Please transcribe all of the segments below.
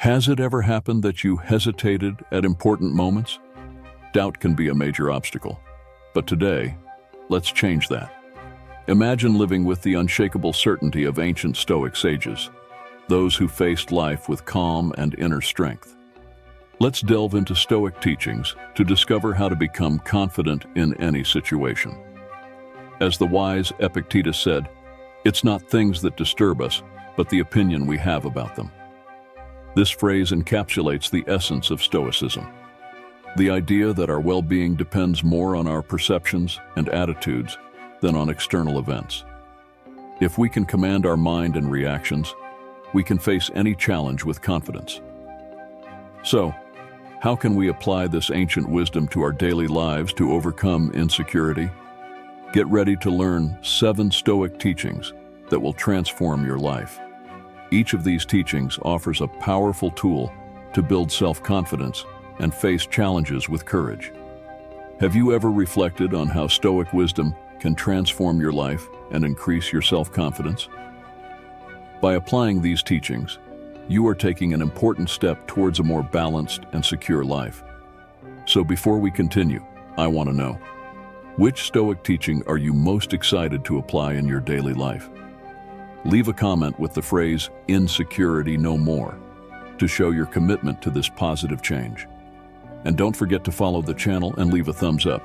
Has it ever happened that you hesitated at important moments? Doubt can be a major obstacle, but today, let's change that. Imagine living with the unshakable certainty of ancient Stoic sages, those who faced life with calm and inner strength. Let's delve into Stoic teachings to discover how to become confident in any situation. As the wise Epictetus said, "It's not things that disturb us, but the opinion we have about them." This phrase encapsulates the essence of Stoicism, the idea that our well-being depends more on our perceptions and attitudes than on external events. If we can command our mind and reactions, we can face any challenge with confidence. So, how can we apply this ancient wisdom to our daily lives to overcome insecurity? Get ready to learn 7 Stoic teachings that will transform your life. Each of these teachings offers a powerful tool to build self-confidence and face challenges with courage. Have you ever reflected on how Stoic wisdom can transform your life and increase your self-confidence? By applying these teachings, you are taking an important step towards a more balanced and secure life. So before we continue, I want to know, which Stoic teaching are you most excited to apply in your daily life? Leave a comment with the phrase, "Insecurity no more," to show your commitment to this positive change. And don't forget to follow the channel and leave a thumbs up.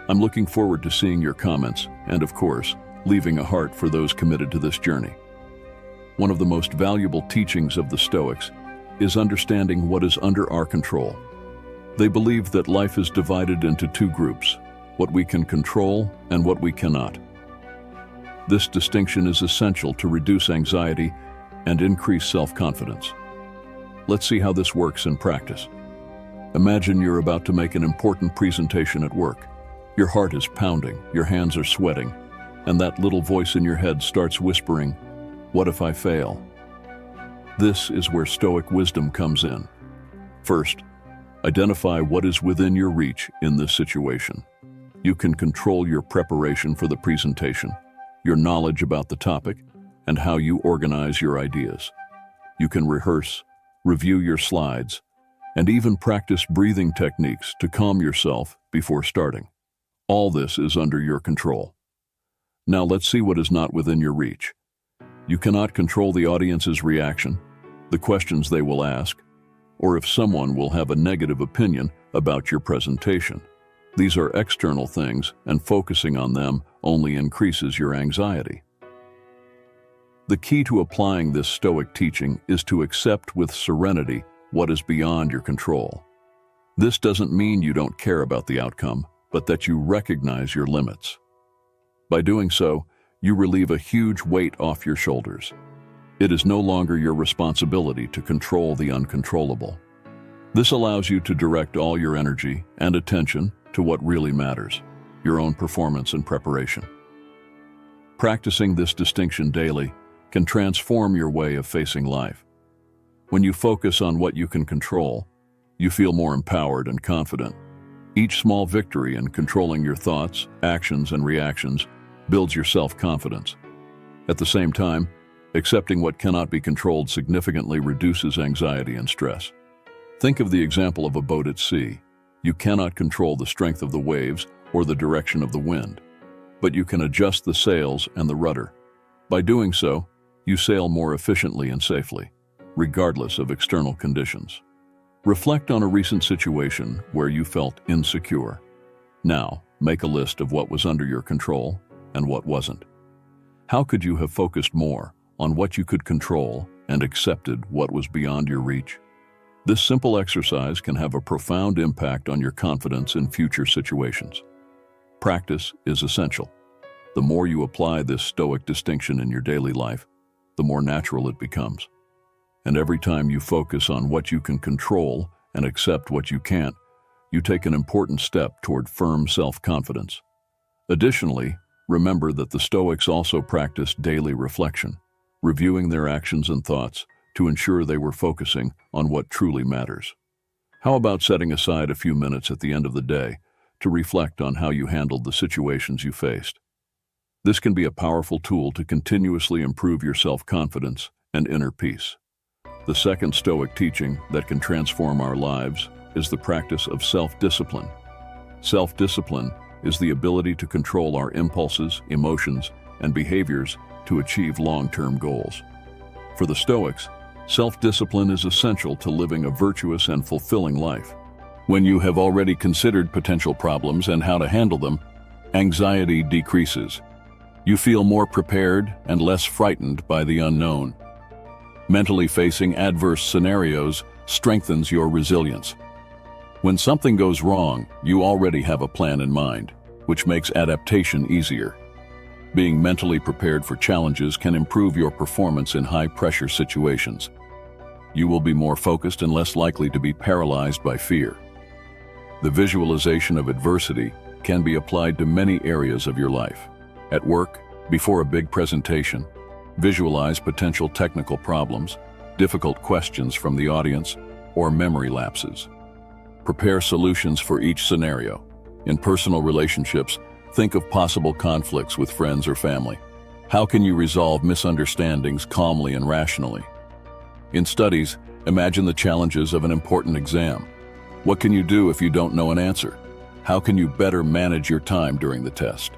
I'm looking forward to seeing your comments and, of course, leaving a heart for those committed to this journey. One of the most valuable teachings of the Stoics is understanding what is under our control. They believe that life is divided into 2 groups, what we can control and what we cannot. This distinction is essential to reduce anxiety and increase self-confidence. Let's see how this works in practice. Imagine you're about to make an important presentation at work. Your heart is pounding, your hands are sweating, and that little voice in your head starts whispering, "What if I fail?" This is where Stoic wisdom comes in. First, identify what is within your reach in this situation. You can control your preparation for the presentation, your knowledge about the topic, and how you organize your ideas. You can rehearse, review your slides, and even practice breathing techniques to calm yourself before starting. All this is under your control. Now let's see what is not within your reach. You cannot control the audience's reaction, the questions they will ask, or if someone will have a negative opinion about your presentation. These are external things, and focusing on them only increases your anxiety. The key to applying this Stoic teaching is to accept with serenity what is beyond your control. This doesn't mean you don't care about the outcome, but that you recognize your limits. By doing so, you relieve a huge weight off your shoulders. It is no longer your responsibility to control the uncontrollable. This allows you to direct all your energy and attention to what really matters, your own performance and preparation. Practicing this distinction daily can transform your way of facing life. When you focus on what you can control, you feel more empowered and confident. Each small victory in controlling your thoughts, actions, and reactions builds your self-confidence. At the same time, accepting what cannot be controlled significantly reduces anxiety and stress. Think of the example of a boat at sea. You cannot control the strength of the waves or the direction of the wind, but you can adjust the sails and the rudder. By doing so, you sail more efficiently and safely, regardless of external conditions. Reflect on a recent situation where you felt insecure. Now, make a list of what was under your control and what wasn't. How could you have focused more on what you could control and accepted what was beyond your reach? This simple exercise can have a profound impact on your confidence in future situations. Practice is essential. The more you apply this Stoic distinction in your daily life, the more natural it becomes. And every time you focus on what you can control and accept what you can't, you take an important step toward firm self-confidence. Additionally, remember that the Stoics also practiced daily reflection, reviewing their actions and thoughts to ensure they were focusing on what truly matters. How about setting aside a few minutes at the end of the day to reflect on how you handled the situations you faced? This can be a powerful tool to continuously improve your self-confidence and inner peace. The second Stoic teaching that can transform our lives is the practice of self-discipline. Self-discipline is the ability to control our impulses, emotions, and behaviors to achieve long-term goals. For the Stoics, self-discipline is essential to living a virtuous and fulfilling life. When you have already considered potential problems and how to handle them, anxiety decreases. You feel more prepared and less frightened by the unknown. Mentally facing adverse scenarios strengthens your resilience. When something goes wrong, you already have a plan in mind, which makes adaptation easier. Being mentally prepared for challenges can improve your performance in high-pressure situations. You will be more focused and less likely to be paralyzed by fear. The visualization of adversity can be applied to many areas of your life. At work, before a big presentation, visualize potential technical problems, difficult questions from the audience, or memory lapses. Prepare solutions for each scenario. In personal relationships, think of possible conflicts with friends or family. How can you resolve misunderstandings calmly and rationally? In studies, imagine the challenges of an important exam. What can you do if you don't know an answer? How can you better manage your time during the test?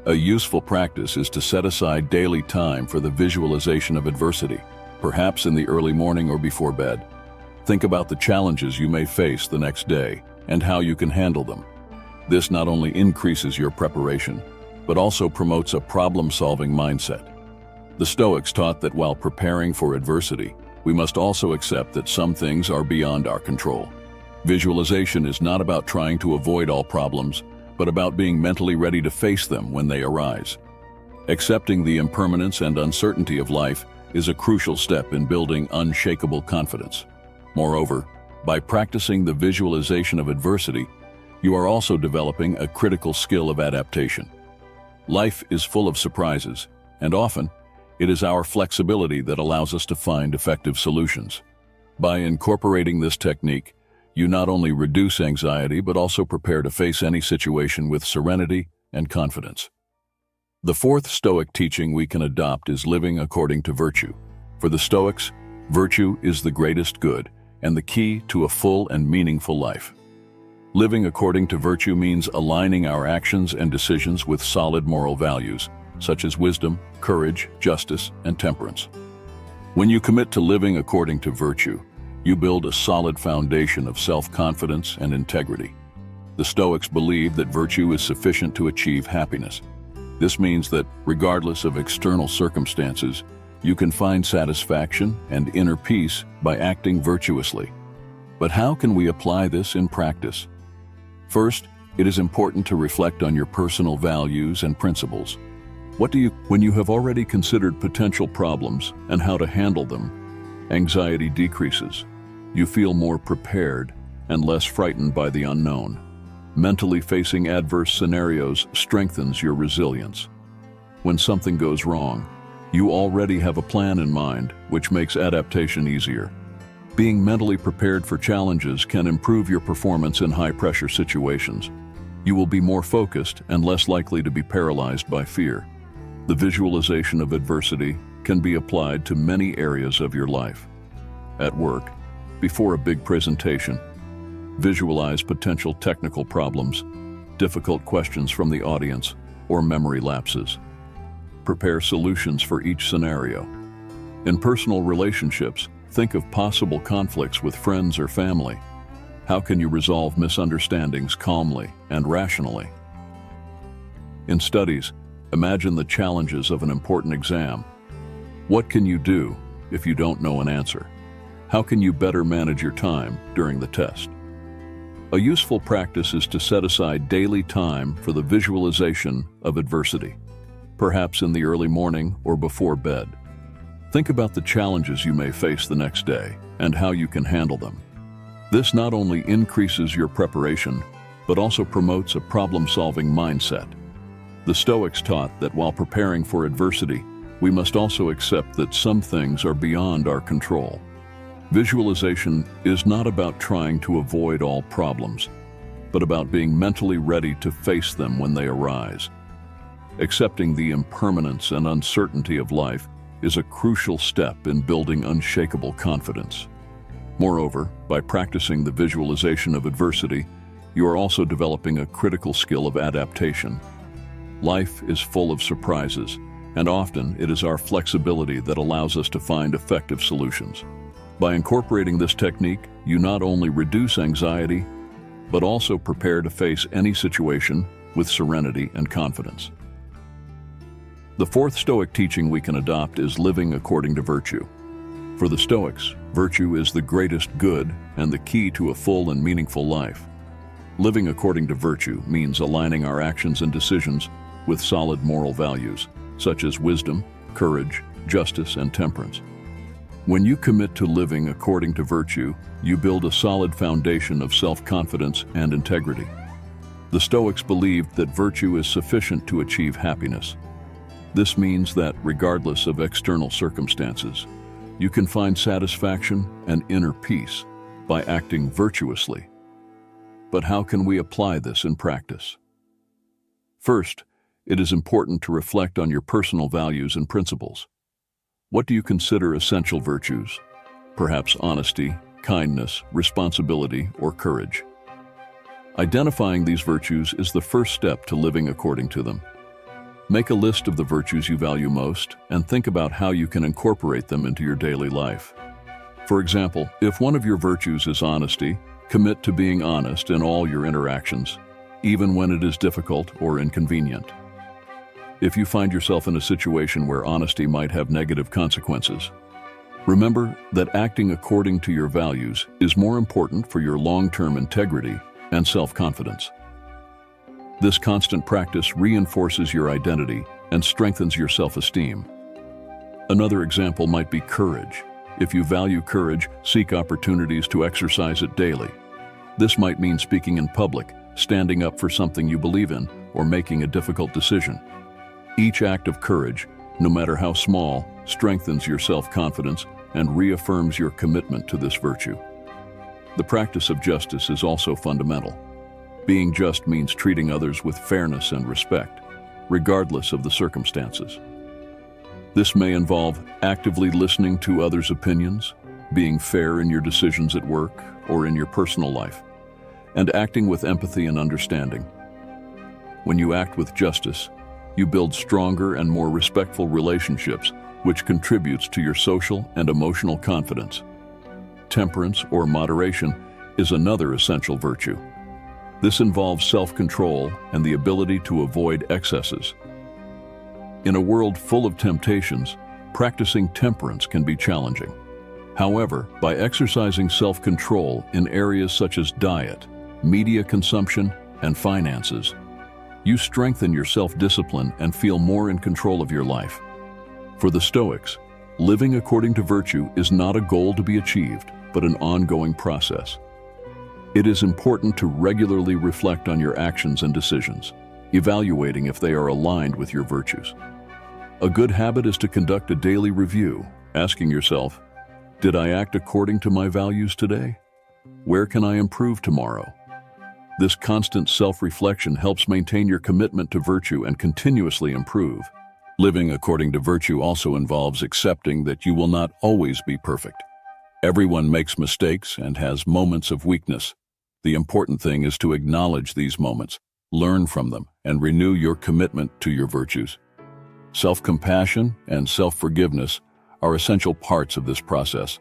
A useful practice is to set aside daily time for the visualization of adversity, perhaps in the early morning or before bed. Think about the challenges you may face the next day and how you can handle them. This not only increases your preparation, but also promotes a problem-solving mindset. The Stoics taught that while preparing for adversity, we must also accept that some things are beyond our control. Visualization is not about trying to avoid all problems, but about being mentally ready to face them when they arise. Accepting the impermanence and uncertainty of life is a crucial step in building unshakable confidence. Moreover, by practicing the visualization of adversity, you are also developing a critical skill of adaptation. Life is full of surprises, and often, it is our flexibility that allows us to find effective solutions. By incorporating this technique, you not only reduce anxiety but also prepare to face any situation with serenity and confidence. The fourth Stoic teaching we can adopt is living according to virtue. For the Stoics, virtue is the greatest good and the key to a full and meaningful life. Living according to virtue means aligning our actions and decisions with solid moral values, such as wisdom, courage, justice, and temperance. When you commit to living according to virtue, you build a solid foundation of self-confidence and integrity. The Stoics believe that virtue is sufficient to achieve happiness. This means that, regardless of external circumstances, you can find satisfaction and inner peace by acting virtuously. But how can we apply this in practice? First, it is important to reflect on your personal values and principles. When you have already considered potential problems and how to handle them, anxiety decreases. You feel more prepared and less frightened by the unknown. Mentally facing adverse scenarios strengthens your resilience. When something goes wrong, you already have a plan in mind, which makes adaptation easier. Being mentally prepared for challenges can improve your performance in high-pressure situations. You will be more focused and less likely to be paralyzed by fear. The visualization of adversity can be applied to many areas of your life. At work, before a big presentation, visualize potential technical problems, difficult questions from the audience, or memory lapses. Prepare solutions for each scenario. In personal relationships, think of possible conflicts with friends or family. How can you resolve misunderstandings calmly and rationally? In studies, imagine the challenges of an important exam. What can you do if you don't know an answer? How can you better manage your time during the test? A useful practice is to set aside daily time for the visualization of adversity, perhaps in the early morning or before bed. Think about the challenges you may face the next day and how you can handle them. This not only increases your preparation, but also promotes a problem-solving mindset. The Stoics taught that while preparing for adversity, we must also accept that some things are beyond our control. Visualization is not about trying to avoid all problems, but about being mentally ready to face them when they arise. Accepting the impermanence and uncertainty of life is a crucial step in building unshakable confidence. Moreover, by practicing the visualization of adversity, you are also developing a critical skill of adaptation. Life is full of surprises, and often it is our flexibility that allows us to find effective solutions. By incorporating this technique, you not only reduce anxiety, but also prepare to face any situation with serenity and confidence. The fourth Stoic teaching we can adopt is living according to virtue. For the Stoics, virtue is the greatest good and the key to a full and meaningful life. Living according to virtue means aligning our actions and decisions with solid moral values, such as wisdom, courage, justice, and temperance. When you commit to living according to virtue, you build a solid foundation of self-confidence and integrity. The Stoics believed that virtue is sufficient to achieve happiness. This means that, regardless of external circumstances, you can find satisfaction and inner peace by acting virtuously. But how can we apply this in practice? First, it is important to reflect on your personal values and principles. What do you consider essential virtues? Perhaps honesty, kindness, responsibility, or courage. Identifying these virtues is the first step to living according to them. Make a list of the virtues you value most and think about how you can incorporate them into your daily life. For example, if one of your virtues is honesty, commit to being honest in all your interactions, even when it is difficult or inconvenient. If you find yourself in a situation where honesty might have negative consequences, remember that acting according to your values is more important for your long-term integrity and self-confidence. This constant practice reinforces your identity and strengthens your self-esteem. Another example might be courage. If you value courage, seek opportunities to exercise it daily. This might mean speaking in public, standing up for something you believe in, or making a difficult decision. Each act of courage, no matter how small, strengthens your self-confidence and reaffirms your commitment to this virtue. The practice of justice is also fundamental. Being just means treating others with fairness and respect, regardless of the circumstances. This may involve actively listening to others' opinions, being fair in your decisions at work or in your personal life, and acting with empathy and understanding. When you act with justice, you build stronger and more respectful relationships, which contributes to your social and emotional confidence. Temperance or moderation is another essential virtue. This involves self-control and the ability to avoid excesses. In a world full of temptations, practicing temperance can be challenging. However, by exercising self-control in areas such as diet, media consumption, and finances, you strengthen your self-discipline and feel more in control of your life. For the Stoics, living according to virtue is not a goal to be achieved, but an ongoing process. It is important to regularly reflect on your actions and decisions, evaluating if they are aligned with your virtues. A good habit is to conduct a daily review, asking yourself, did I act according to my values today? Where can I improve tomorrow? This constant self-reflection helps maintain your commitment to virtue and continuously improve. Living according to virtue also involves accepting that you will not always be perfect. Everyone makes mistakes and has moments of weakness. The important thing is to acknowledge these moments, learn from them, and renew your commitment to your virtues. Self-compassion and self-forgiveness are essential parts of this process,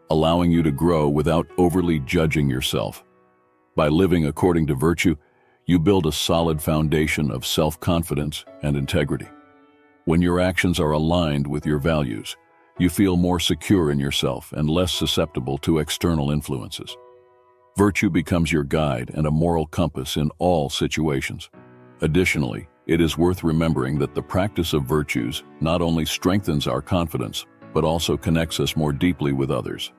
allowing you to grow without overly judging yourself. By living according to virtue, you build a solid foundation of self-confidence and integrity. When your actions are aligned with your values, you feel more secure in yourself and less susceptible to external influences. Virtue becomes your guide and a moral compass in all situations. Additionally, it is worth remembering that the practice of virtues not only strengthens our confidence, but also connects us more deeply with others.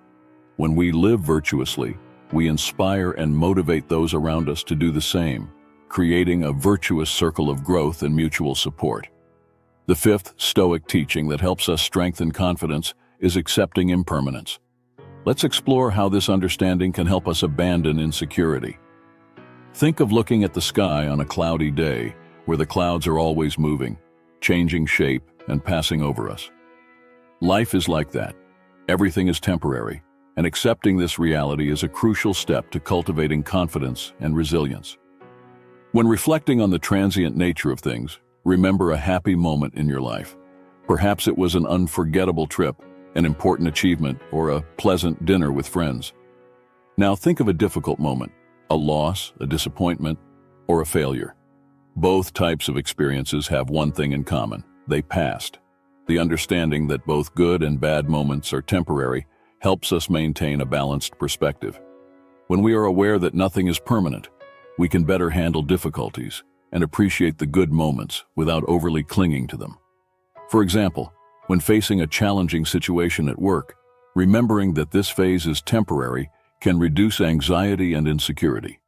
When we live virtuously, we inspire and motivate those around us to do the same, creating a virtuous circle of growth and mutual support. The fifth Stoic teaching that helps us strengthen confidence is accepting impermanence. Let's explore how this understanding can help us abandon insecurity. Think of looking at the sky on a cloudy day, where the clouds are always moving, changing shape, and passing over us. Life is like that. Everything is temporary, and accepting this reality is a crucial step to cultivating confidence and resilience. When reflecting on the transient nature of things, remember a happy moment in your life. Perhaps it was an unforgettable trip, an important achievement, or a pleasant dinner with friends. Now think of a difficult moment, a loss, a disappointment, or a failure. Both types of experiences have one thing in common: they passed. The understanding that both good and bad moments are temporary helps us maintain a balanced perspective. When we are aware that nothing is permanent, we can better handle difficulties and appreciate the good moments without overly clinging to them. For example, when facing a challenging situation at work, remembering that this phase is temporary can reduce anxiety and insecurity.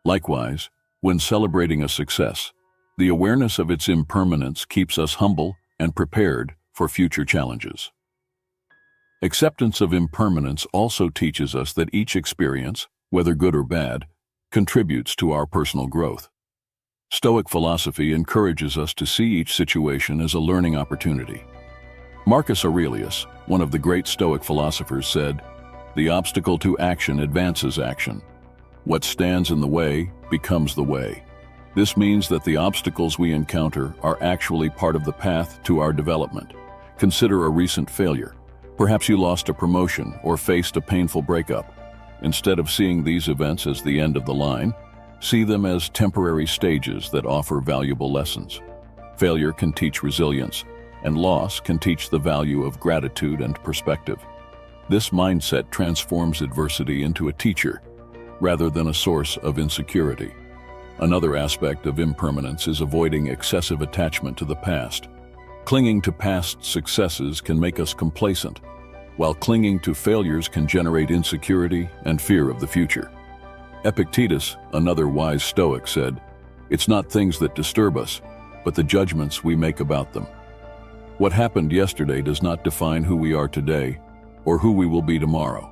Likewise, when celebrating a success, the awareness of its impermanence keeps us humble and prepared for future challenges. Acceptance of impermanence also teaches us that each experience, whether good or bad, contributes to our personal growth. Stoic philosophy encourages us to see each situation as a learning opportunity. Marcus Aurelius, one of the great Stoic philosophers, said, "The obstacle to action advances action. What stands in the way becomes the way." This means that the obstacles we encounter are actually part of the path to our development. Consider a recent failure. Perhaps you lost a promotion or faced a painful breakup. Instead of seeing these events as the end of the line, see them as temporary stages that offer valuable lessons. Failure can teach resilience, and loss can teach the value of gratitude and perspective. This mindset transforms adversity into a teacher, rather than a source of insecurity. Another aspect of impermanence is avoiding excessive attachment to the past. Clinging to past successes can make us complacent, while clinging to failures can generate insecurity and fear of the future. Epictetus, another wise Stoic, said, "It's not things that disturb us, but the judgments we make about them." What happened yesterday does not define who we are today or who we will be tomorrow.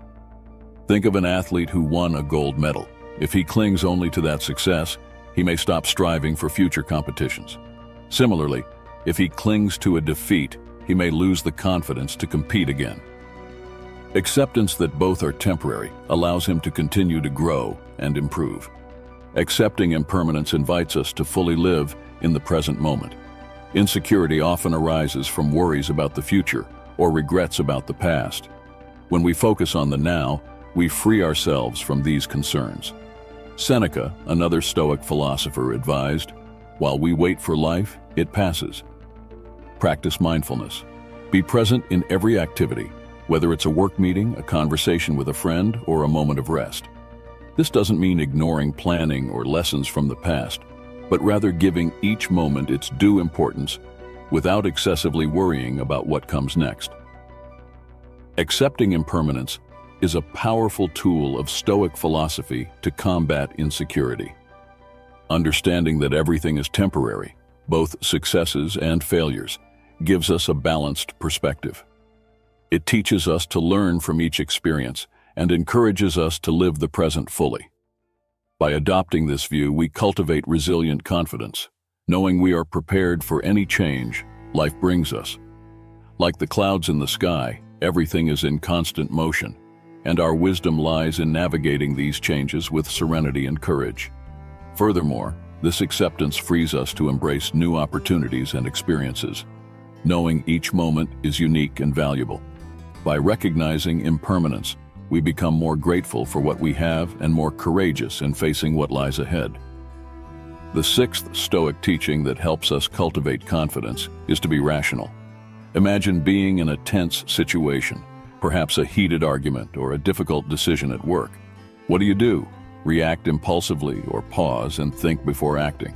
Think of an athlete who won a gold medal. If he clings only to that success, he may stop striving for future competitions. Similarly, if he clings to a defeat, he may lose the confidence to compete again. Acceptance that both are temporary allows him to continue to grow and improve. Accepting impermanence invites us to fully live in the present moment. Insecurity often arises from worries about the future or regrets about the past. When we focus on the now, we free ourselves from these concerns. Seneca, another Stoic philosopher, advised, "While we wait for life, it passes." Practice mindfulness. Be present in every activity, whether it's a work meeting, a conversation with a friend, or a moment of rest. This doesn't mean ignoring planning or lessons from the past, but rather giving each moment its due importance without excessively worrying about what comes next. Accepting impermanence is a powerful tool of Stoic philosophy to combat insecurity. Understanding that everything is temporary, both successes and failures, gives us a balanced perspective. It teaches us to learn from each experience and encourages us to live the present fully. By adopting this view, we cultivate resilient confidence, knowing we are prepared for any change life brings us. Like the clouds in the sky, everything is in constant motion, and our wisdom lies in navigating these changes with serenity and courage. Furthermore, this acceptance frees us to embrace new opportunities and experiences, knowing each moment is unique and valuable. By recognizing impermanence, we become more grateful for what we have and more courageous in facing what lies ahead. The sixth Stoic teaching that helps us cultivate confidence is to be rational. Imagine being in a tense situation, perhaps a heated argument or a difficult decision at work. What do? React impulsively or pause and think before acting?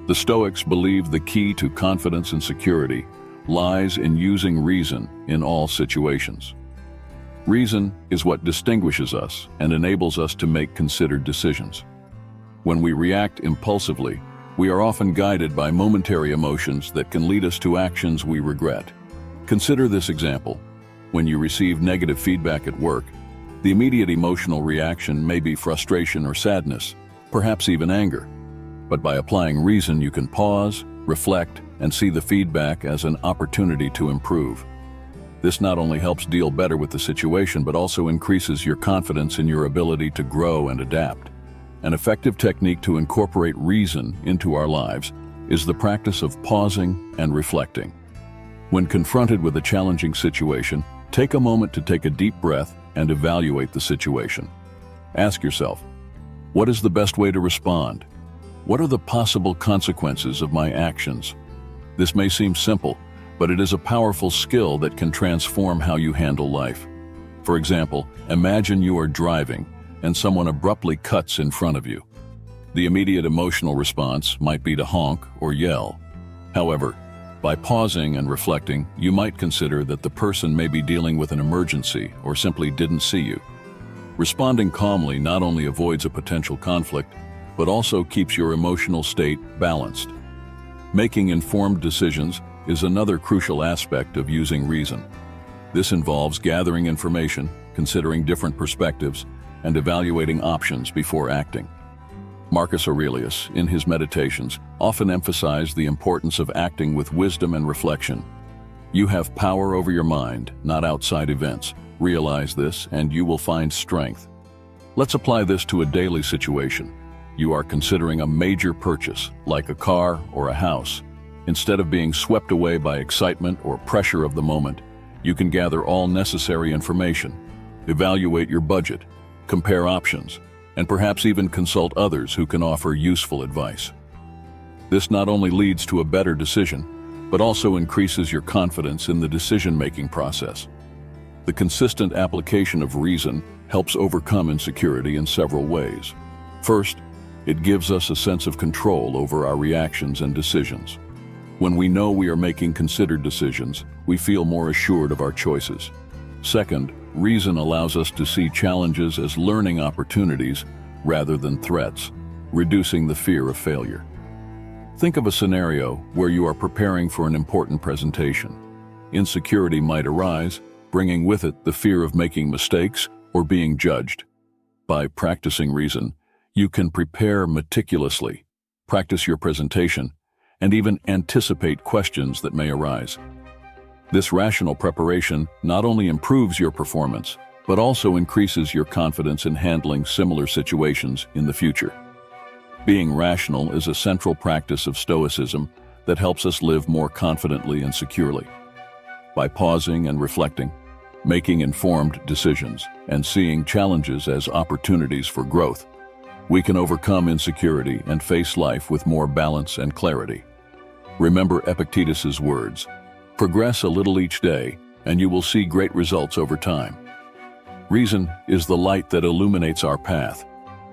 The Stoics believe the key to confidence and security lies in using reason in all situations. Reason is what distinguishes us and enables us to make considered decisions. When we react impulsively, we are often guided by momentary emotions that can lead us to actions we regret. Consider this example. When you receive negative feedback at work, the immediate emotional reaction may be frustration or sadness, perhaps even anger. But by applying reason, you can pause, reflect, and see the feedback as an opportunity to improve. This not only helps deal better with the situation, but also increases your confidence in your ability to grow and adapt. An effective technique to incorporate reason into our lives is the practice of pausing and reflecting. When confronted with a challenging situation, take a moment to take a deep breath and evaluate the situation. Ask yourself, what is the best way to respond? What are the possible consequences of my actions? This may seem simple, but it is a powerful skill that can transform how you handle life. For example, imagine you are driving and someone abruptly cuts in front of you. The immediate emotional response might be to honk or yell. However, by pausing and reflecting, you might consider that the person may be dealing with an emergency or simply didn't see you. Responding calmly not only avoids a potential conflict, but also keeps your emotional state balanced. Making informed decisions is another crucial aspect of using reason. This involves gathering information, considering different perspectives, and evaluating options before acting. Marcus Aurelius, in his Meditations, often emphasized the importance of acting with wisdom and reflection. You have power over your mind, not outside events. Realize this, and you will find strength. Let's apply this to a daily situation. You are considering a major purchase, like a car or a house. Instead of being swept away by excitement or pressure of the moment, you can gather all necessary information, evaluate your budget, compare options, and perhaps even consult others who can offer useful advice. This not only leads to a better decision, but also increases your confidence in the decision-making process. The consistent application of reason helps overcome insecurity in several ways. First, it gives us a sense of control over our reactions and decisions. When we know we are making considered decisions, we feel more assured of our choices. Second, reason allows us to see challenges as learning opportunities rather than threats, reducing the fear of failure. Think of a scenario where you are preparing for an important presentation. Insecurity might arise, bringing with it the fear of making mistakes or being judged. By practicing reason, you can prepare meticulously, practice your presentation, and even anticipate questions that may arise. This rational preparation not only improves your performance, but also increases your confidence in handling similar situations in the future. Being rational is a central practice of Stoicism that helps us live more confidently and securely. By pausing and reflecting, making informed decisions, and seeing challenges as opportunities for growth, we can overcome insecurity and face life with more balance and clarity. Remember Epictetus's words, "Progress a little each day, and you will see great results over time." Reason is the light that illuminates our path,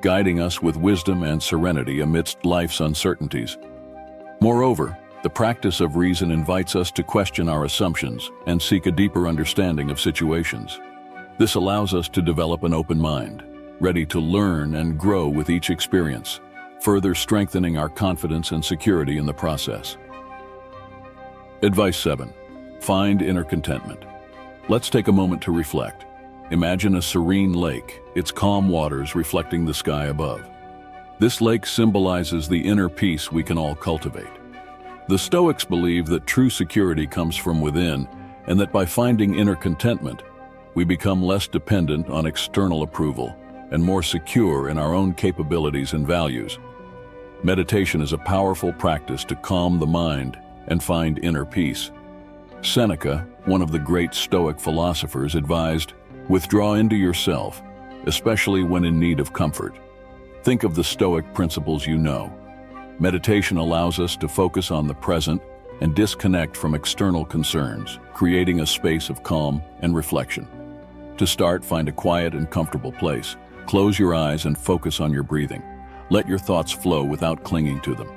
guiding us with wisdom and serenity amidst life's uncertainties. Moreover, the practice of reason invites us to question our assumptions and seek a deeper understanding of situations. This allows us to develop an open mind, ready to learn and grow with each experience, further strengthening our confidence and security in the process. Advice 7. Find inner contentment. Let's take a moment to reflect. Imagine a serene lake, its calm waters reflecting the sky above. This lake symbolizes the inner peace we can all cultivate. The Stoics believe that true security comes from within, and that by finding inner contentment, we become less dependent on external approval and more secure in our own capabilities and values. Meditation is a powerful practice to calm the mind and find inner peace. Seneca, one of the great Stoic philosophers, advised, "Withdraw into yourself, especially when in need of comfort." Think of the Stoic principles you know. Meditation allows us to focus on the present and disconnect from external concerns, creating a space of calm and reflection. To start, find a quiet and comfortable place. Close your eyes and focus on your breathing. Let your thoughts flow without clinging to them.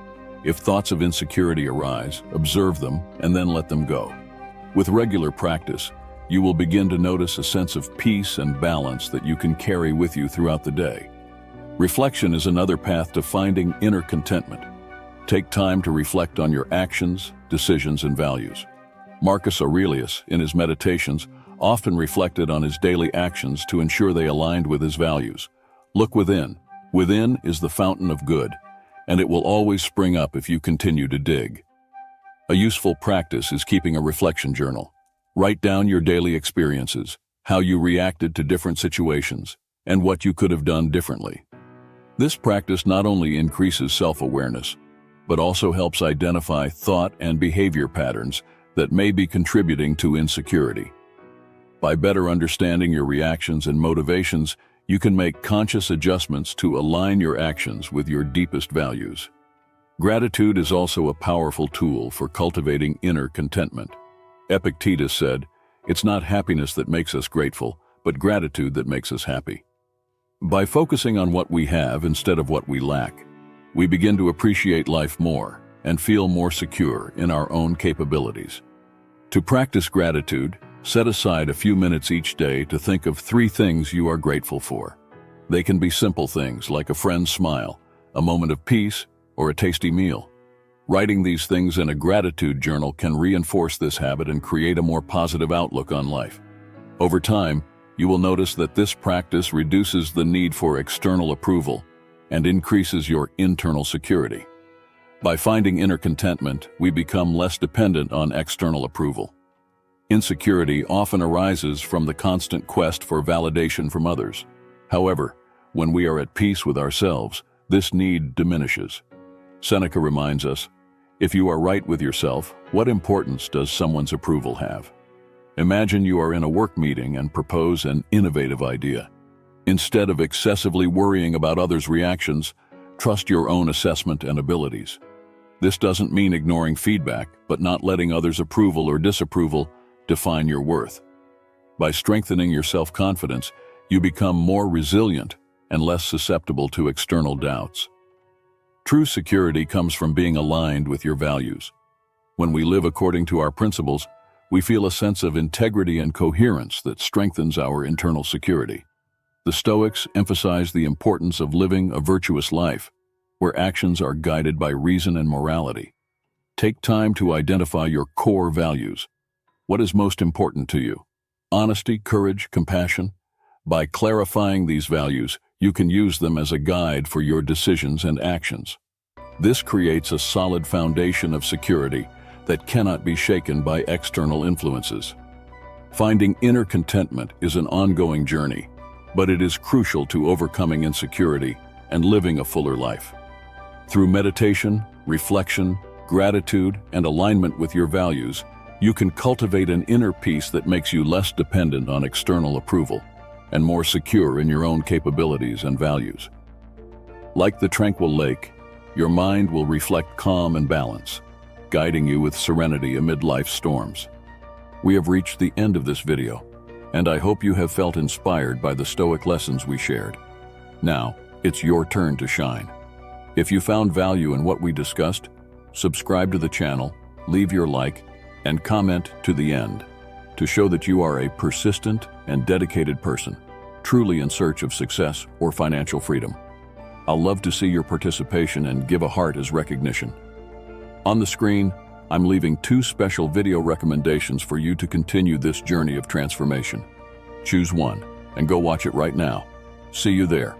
If thoughts of insecurity arise, observe them and then let them go. With regular practice, you will begin to notice a sense of peace and balance that you can carry with you throughout the day. Reflection is another path to finding inner contentment. Take time to reflect on your actions, decisions, and values. Marcus Aurelius, in his Meditations, often reflected on his daily actions to ensure they aligned with his values. Look within. Within is the fountain of good, and it will always spring up if you continue to dig. A useful practice is keeping a reflection journal. Write down your daily experiences, how you reacted to different situations, and what you could have done differently. This practice not only increases self-awareness, but also helps identify thought and behavior patterns that may be contributing to insecurity. By better understanding your reactions and motivations, you can make conscious adjustments to align your actions with your deepest values. Gratitude is also a powerful tool for cultivating inner contentment. Epictetus said, "It's not happiness that makes us grateful, but gratitude that makes us happy." By focusing on what we have instead of what we lack, we begin to appreciate life more and feel more secure in our own capabilities. To practice gratitude, set aside a few minutes each day to think of 3 things you are grateful for. They can be simple things like a friend's smile, a moment of peace, or a tasty meal. Writing these things in a gratitude journal can reinforce this habit and create a more positive outlook on life. Over time, you will notice that this practice reduces the need for external approval and increases your internal security. By finding inner contentment, we become less dependent on external approval. Insecurity often arises from the constant quest for validation from others. However, when we are at peace with ourselves, this need diminishes. Seneca reminds us, "If you are right with yourself, what importance does someone's approval have?" Imagine you are in a work meeting and propose an innovative idea. Instead of excessively worrying about others' reactions, trust your own assessment and abilities. This doesn't mean ignoring feedback, but not letting others' approval or disapproval define your worth. By strengthening your self-confidence, you become more resilient and less susceptible to external doubts. True security comes from being aligned with your values. When we live according to our principles, we feel a sense of integrity and coherence that strengthens our internal security. The Stoics emphasize the importance of living a virtuous life, where actions are guided by reason and morality. Take time to identify your core values. What is most important to you? Honesty, courage, compassion? By clarifying these values, you can use them as a guide for your decisions and actions. This creates a solid foundation of security that cannot be shaken by external influences. Finding inner contentment is an ongoing journey, but it is crucial to overcoming insecurity and living a fuller life. Through meditation, reflection, gratitude, and alignment with your values, you can cultivate an inner peace that makes you less dependent on external approval and more secure in your own capabilities and values. Like the tranquil lake, your mind will reflect calm and balance, guiding you with serenity amid life's storms. We have reached the end of this video, and I hope you have felt inspired by the Stoic lessons we shared. Now, it's your turn to shine. If you found value in what we discussed, subscribe to the channel, leave your like, and comment to the end to show that you are a persistent and dedicated person, truly in search of success or financial freedom. I'll love to see your participation and give a heart as recognition. On the screen, I'm leaving 2 special video recommendations for you to continue this journey of transformation. Choose one and go watch it right now. See you there.